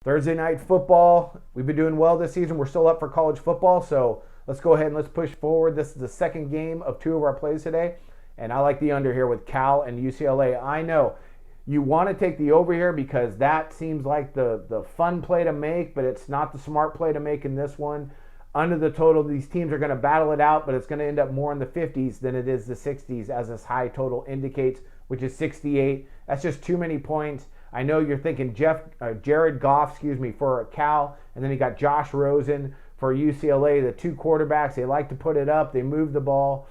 Thursday night football. We've been doing well this season. We're still up for college football, so let's go ahead and let's push forward. This is the second game of two of our plays today, and I like the under here with Cal and UCLA. I know you want to take the over here because that seems like the fun play to make, but it's not the smart play to make in this one. Under the total, these teams are going to battle it out, but it's going to end up more in the 50s than it is the 60s, as this high total indicates, which is 68. That's just too many points. I know you're thinking Jared Goff, for Cal, and then you got Josh Rosen for UCLA, the two quarterbacks. They like to put it up. They move the ball.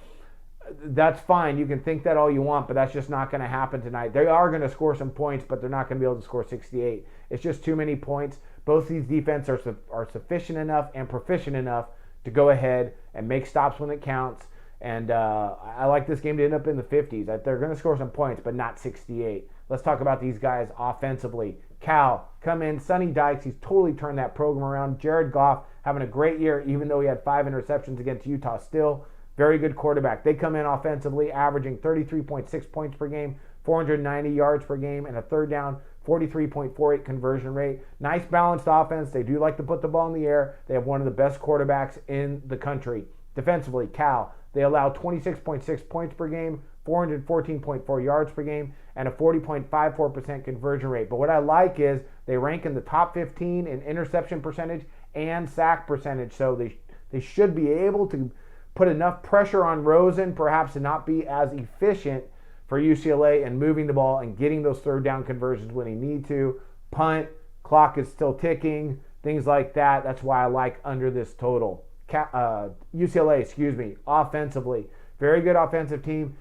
That's fine. You can think that all you want, but that's just not going to happen tonight. They are going to score some points, but they're not going to be able to score 68. It's just too many points. Both these defenses are sufficient enough and proficient enough to go ahead and make stops when it counts. And I like this game to end up in the 50s. They're going to score some points, but not 68. Let's talk about these guys offensively. Cal, come in. Sonny Dykes, he's totally turned that program around. Jared Goff having a great year, even though he had 5 interceptions against Utah still. Very good quarterback. They come in offensively, averaging 33.6 points per game, 490 yards per game, and a third down, 43.48 conversion rate. Nice balanced offense. They do like to put the ball in the air. They have one of the best quarterbacks in the country. Defensively, Cal, they allow 26.6 points per game, 414.4 yards per game, and a 40.54% conversion rate. But what I like is they rank in the top 15 in interception percentage and sack percentage. So they should be able to put enough pressure on Rosen, perhaps to not be as efficient for UCLA and moving the ball and getting those third down conversions when they need to. Punt, clock is still ticking, things like that. That's why I like under this total. UCLA, offensively. Very good offensive team.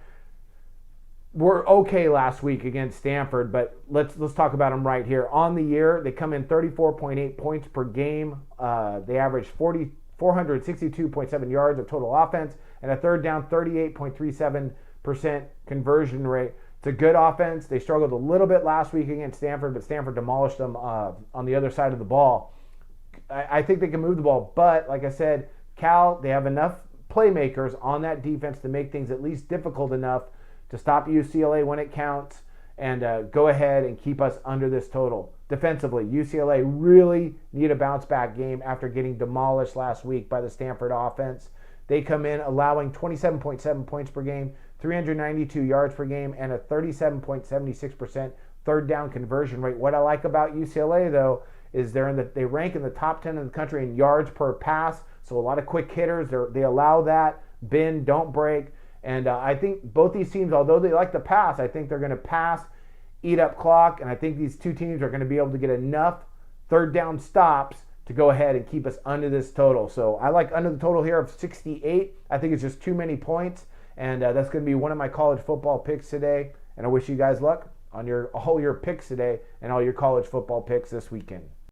Were okay last week against Stanford, but let's talk about them right here. On the year, they come in 34.8 points per game. They average 462.7 yards of total offense and a third down, 38.37% conversion rate. It's a good offense. They struggled a little bit last week against Stanford, but Stanford demolished them on the other side of the ball. I think they can move the ball, but like I said, Cal, they have enough playmakers on that defense to make things at least difficult enough to stop UCLA when it counts and go ahead and keep us under this total. Defensively, UCLA really need a bounce back game after getting demolished last week by the Stanford offense. They come in allowing 27.7 points per game, 392 yards per game, and a 37.76% third down conversion rate. What I like about UCLA, though, is they rank in the top 10 in the country in yards per pass. So a lot of quick hitters. They allow that. Bend, don't break. And I think both these teams, although they like to pass, I think they're going to pass, eat up clock, and I think these two teams are going to be able to get enough third down stops to go ahead and keep us under this total. So I like under the total here of 68. I think it's just too many points, and that's going to be one of my college football picks today. And I wish you guys luck on all your picks today and all your college football picks this weekend.